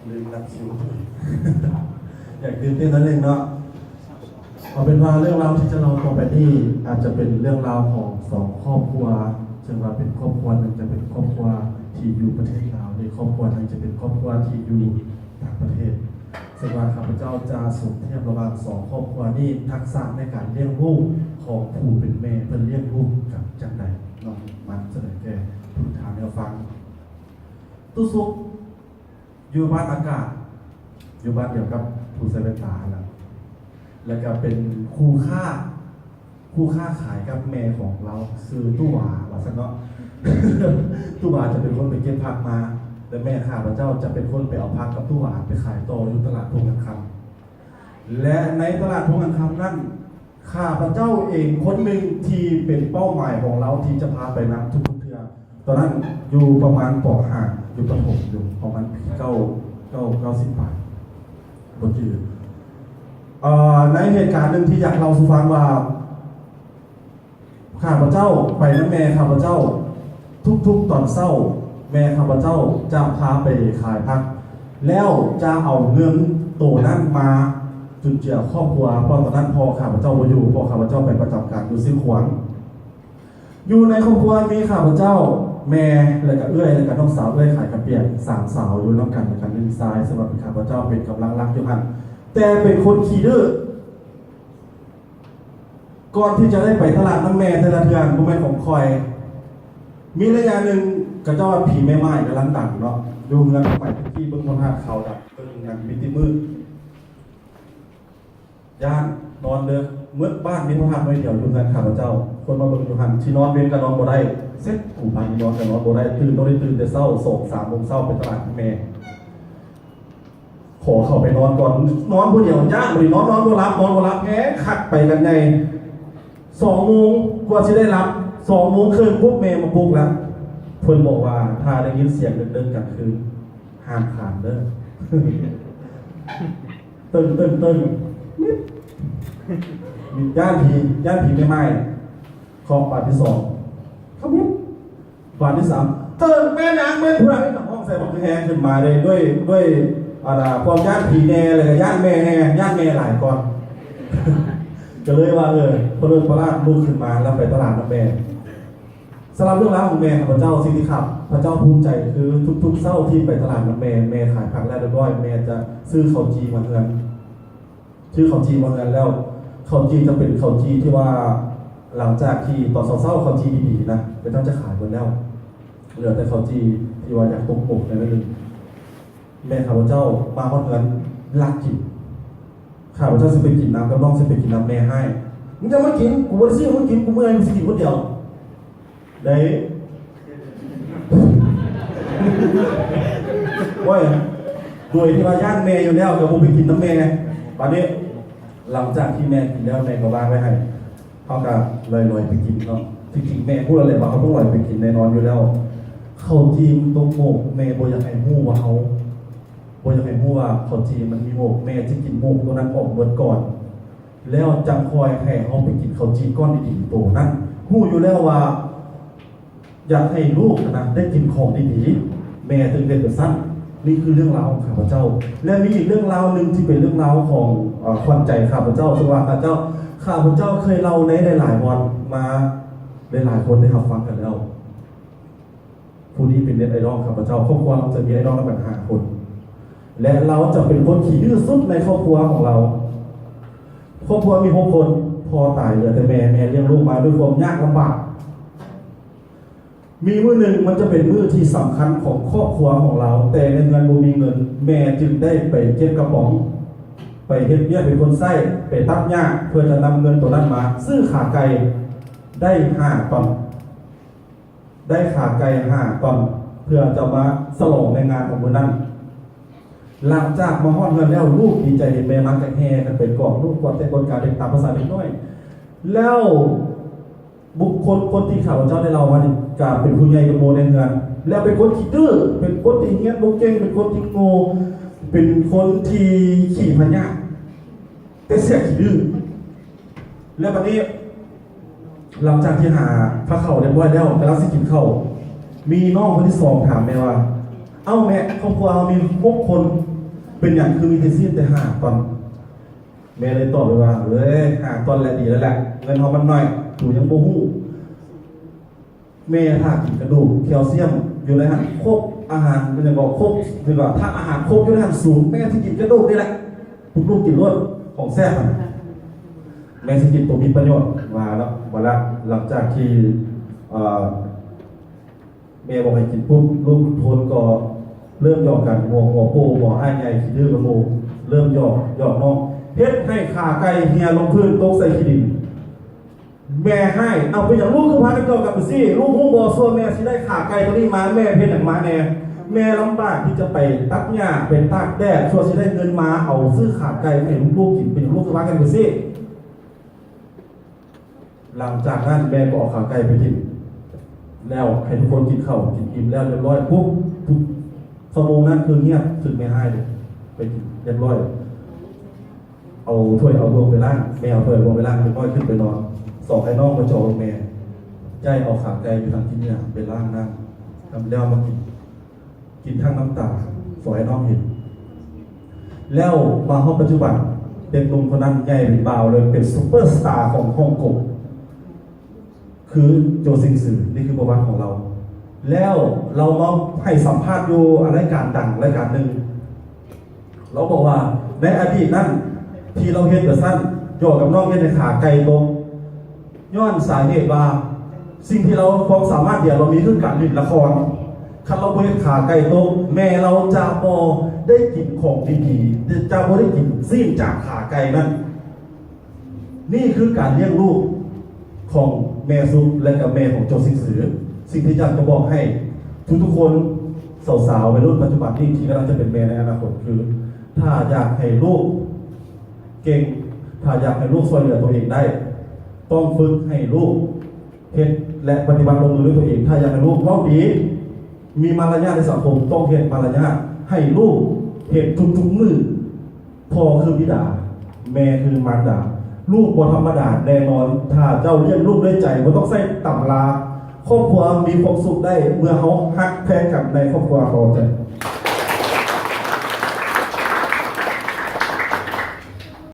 ลืมนักคิวอยากตื่นเต้นนั่นเองเนาะเอาเป็นว่าเรื่องราวที่จะเล่าต่อไปนี้อาจจะเป็นเรื่องราวของสองครอบครัวซึ่งว่าเป็นครอบครัวหนึ่งจะเป็นครอบครัวที่อยู่ประเทศลาวในครอบครัวหนึ่งจะเป็นครอบครัวที่อยู่ต่างประเทศซึ่งว่าข้าพเจ้าจะส่งเทียบระหว่างสองครอบครัวนี้ทักษะในการเลี้ยงลูกของผู้เป็นแม่เป็นเลี้ยงลูกกับจังใดเนาะมันเสนอแก่ผู้ถามแนวฟังตู้ซุกอยู่บ้านอากาศอยู่บ้านเดียวกับผู้ใช้ไฟฟ้าแล้วก็เป็นคู่ค่าขายกับแม่ของเราซื้อตู้หวาว่าซะเนาะ ตู้หวาจะเป็นคนไปเก็บผักมาและแม่ข้าพเจ้าจะเป็นคนไปเอาผักกับตู้หวาไปขายต่ออยู่ตลาดพงกันคำและในตลาดพงกันคำนั้นข้าพเจ้าเองคนหนึ่งที่เป็นเป้าหมายของเราที่จะพาไปนับทุกเทื่อตอนนั้นอยู่ประมาณป .5 อยู่ประถมอยู่ประมาณ90 บาทบนจืดในเหตุการณ์หนึ่งที่อยากเล่าสู่ฟังว่าข้าพเจ้าไปน้ำแม่ข้าพเจ้าทุกตอนเศร้าแม่ข้าพเจ้าจะพาไปขายผักแล้วจะเอาเงินตัวนั้นมาจุนเจือครอบครัวเพราะตอนนั้นพ่อข้าพเจ้าบ่อยู่พ่อข้าพเจ้าไปประจำการอยู่ซื้อขวางอยู่ในครอบครัวมีข้าพเจ้าแม่แล้วก็เอื้อยแล้วก็น้องสาวเอื้อยขายกระเปียก3 สาวอยู่น้องกันในการเล่นทรายสำหรับข้าพเจ้าเป็นกำลังรักอยู่หันแต่เป็นคนขี้ดื้อก่อนที่จะได้ไปตลาดน้ำแม่แต่ละเทือนโมเมนต์ของคอยมีระยะหนึ่งกระเจ้าผีแม่ไม้กำลังดังเนาะดูเงินใหม่ที่เบื้องบนหาดเขาดับเบื้องงานมิติมืดย่านนอนเลยเมื่อบ้านมีพระธาตุไว้เดียวดูเงินข้าพเจ้าคนมาเบิ่งอยู่หันที่นอนเว้นกับนอนบ่ได้เซ็ตกูพาที่นอนกับนอนบ่ได้ตื่นแต่เช้า2-3 โมงเช้าไปตลาดแม่ขอเข้าไปนอนก่อนนอนผู้เดียวย่านบรินอนบ่รับแพ้ขัดไปกันใน2 โมงกว่าจะได้รับ2 โมงครึ่งปุ๊บเมย์มาปลุกแล้วเพิ่นบอกว่าถ้าได้ยินเสียงเดินกันคือห้ามขาดเด้อ ตึ้งย่านผีไม่ไหม้ขอปาดที่2ครับปุ๊บปาดที่3ตึ้งแม่นางแม่ผู้ใดในห้องใส่บอกแฮงขึ้นมาเลยด้วยความย่านผีแน่เลยย่านแม่แน่ย่านแม่หลายก่อน ก็เลยว่าพอเดินพระราชลุกขึ้นมาแล้วไปตลาดน้ำแม่สำหรับเรื่องราวของแม่ของพระเจ้าสิ่งที่ขับพระเจ้าภูมิใจคือทุกๆเช้าที่ไปตลาดน้ำแม่ขายผักแล้วเรียบร้อยแม่จะซื้อข้าวจีมาเงินซื้อข้าวจีมาเงินแล้วข้าวจีจะเป็นข้าวจีที่ว่าหลังจากที่ตอนเช้าข้าวจีดีๆนะพระเจ้าจะขายหมดแล้วเหลือแต่ข้าวจีที่ว่าอยากตกปกในนั้นเองแม่ข้าพเจ้ามาฮอดเงินรักกินข้าพเจ้าจะไปกินน้ำกับน้องจะไปกินน้ำแม่ให้มึงจะมากินกูบ่ได้ซื้อมึงกินกูเมื่อยมึงสิกินคนเดียวได้ว้ยโดยที่ว่าย่านแม่อยู่แล้วก็บ่ไปกินน้ำแม่ตอนนี้หลังจากที่แม่กินแล้วแม่ก็วางไว้ให้เขาก็ลอยๆไปกินเนาะจริงๆแม่พูดอะไรว่าเขาต้องลอยไปกินแน่นอนอยู่แล้วข้าวจีมตรงโมกแม่บ่อยากให้ฮู้ว่าเขาบ่อยากให้ฮู้ว่าข้าวจีมันมีโมกแม่จะกินโมกตัวนั้นออกเบิดก่อนแล้วจังคอยให้เขาไปกินข้าวจีก้อนดีๆโตนั้นฮู้อยู่แล้วว่าอยากให้ลูกนะได้กินของดีๆแม่ถึงเป็นแบบสั้นนี่คือเรื่องราวของข้าพเจ้าและมีอีกเรื่องราวหนึ่งที่เป็นเรื่องราวของขวัญใจข้าพเจ้าซึ่งว่าข้าพเจ้าเคยเล่าในหลายวันมาหลายคนได้รับฟังกันแล้วผู้นี้เป็นเน็ตไอดอลข้าพเจ้าครอบครัวเราจะมีไอดอลกัน5 คนและเราจะเป็นคนขี้ดื้อสุดในครอบครัวของเราครอบครัวมี6 คนพ่อตายเหลือแต่แม่เลี้ยงลูกมาด้วยความยากลำบากมีมื้อหนึ่งมันจะเป็นมื้อที่สำคัญของครอบครัวของเราแต่ในเงินบ่มีเงินแม่จึงได้ไปเก็บกระป๋องไปเฮ็ดเบี้ยเป็นคนไส้ไปตัดหญ้าเพื่อจะนำเงินตัวนั้นมาซื้อขาไก่ได้5 ตอนได้ขาไก่5 ตอนเพื่อจะมาฉลองในงานของมื้อนั้นหลังจากมาฮอดเงินแล้วลูกดีใจเห็นแม่มันก็แห่กันไปกอดลูกกอดแต่คนการเด็กตามภาษาเด็กน้อยแล้วบุคคลคนที่ข้าพเจ้าได้เล่ามานี่ก็เป็นผู้ใหญ่กับโมในเงินแล้วเป็นคนขี้ดื้อเป็นคนที่เฮี้ยนบ่เก่งเป็นคนที่โง่เป็นคนที่ขี้พยาธิแต่เสียขี้ดื้อแล้วบัดนี้หลังจากที่หาพระเข่าเรียบร้อยแล้วกำลังสิกินข้าวมีน้องคนที่2ถามแม่ว่า เอาแม่ครอบครัวเรามี6 คนเป็นอย่างคือมีแต่สิ้นแต่5 ตอนแม่เลยตอบไปว่า5 ตอนแหละดีแล้วแหละเงินเขามันน้อยดูยังโมหูแม่ถ้ากินกระดูกแคลเซียมอยู่ในหันครบอาหารมันจะบอกครบคือว่าถ้าอาหารครบอยู่ในหันสูงแม่ที่กินกระดูกนี่แหละลูกกินรวดของแซ่บแม่ที่กินตัวมีประโยชน์มาแล้ววันละหลังจากที่แม่บอกให้กินปุ๊บลูกทนก็เริ่มหยอกกันหัวโปหัวอ้ายใหญ่ขี้ดื้อกระโมเริ่มหยอกน้องเฮ็ดให้ขาไก่เฮียลงพื้นตกใส่ขี้ดินแม่ให้เอาไปอย่างลูกคือพากันเกี่ยวกับสิลูกหูบอส่วนแม่สิได้ขาไก่ตัวนี้มาแม่เพ็ดอย่างมาแน่แม่ลำบากที่จะไปตัดหญ้าเป็นตากแดดส่วนสิได้เงินมาเอาซื้อขาไก่ให้ลูกกินเป็นอย่างลูกคือพากันสิหลังจากนั้นแม่ก็เอาขาไก่ไปกินแล้วให้ทุกคนกินข้าวกินอิ่มแล้วเรียบร้อยปุ๊บทุกชั่วโมงนั้นคือเงียบถึงไม่ให้เลยไปกินเรียบร้อยเอาถ้วยเอาดวงไปล้างแม่เอาถ้วยดวงไปล้างเรียบร้อยขึ้นไปนอนสองไอ้น้องมาจอแม่ใจเอาขาไก่ไปทางที่เนี่ยไปล้างนั่งทำแล้วมากินทั้งน้ำตาสองไอ้น้องเห็นแล้วมาห้องปัจจุบันเด็กหนุ่มคนนั้นใหญ่เป็นบ่าวเลยเป็นซุปเปอร์สตาร์ของฮ่องกงคือโจซิงซือนี่คือประวัติของเราแล้วเรามาให้สัมภาษณ์อยู่รายการดังรายการหนึ่งเราบอกว่าในอดีตนั้นที่เราเห็นกับสั้นโยกับน้องเห็นในขาไก่ตรงย้อนสาเหตุว่าสิ่งที่เราความสามารถเดียวเรามีคือการเล่นละครคันเราเห็นขาไก่ตรงแม่เราจะพอได้กินของดีๆจะพอได้กินซีนจากขาไก่นั้นนี่คือการเลี้ยงลูกของแม่ซุปและกับแม่ของโจซิงซือสิ่งที่อยากจะบอกให้ทุกๆคนสาวๆในรุ่นปัจจุบันที่กำลังจะเป็นแม่ในอนาคตคือถ้าอยากให้ลูกเก่งถ้าอยากให้ลูกช่วยเหลือตัวเองได้ต้องฝึกให้ลูกเห็นและปฏิบัติลงมือด้วยตัวเองถ้าอยากให้ลูกเว้าดีมีมารยาทในสังคมต้องเห็นมารยาทให้ลูกเห็นทุกๆมือพ่อคือบิดาแม่คือมารดาลูกบ่ธรรมดาแน่นอนถ้าเจ้าเลี้ยงลูกด้วยใจบ่ต้องใส่ตำราครอบครัวมีความสุขได้เมื่อเขาฮักแพงกันในครอบครัวเขาจะ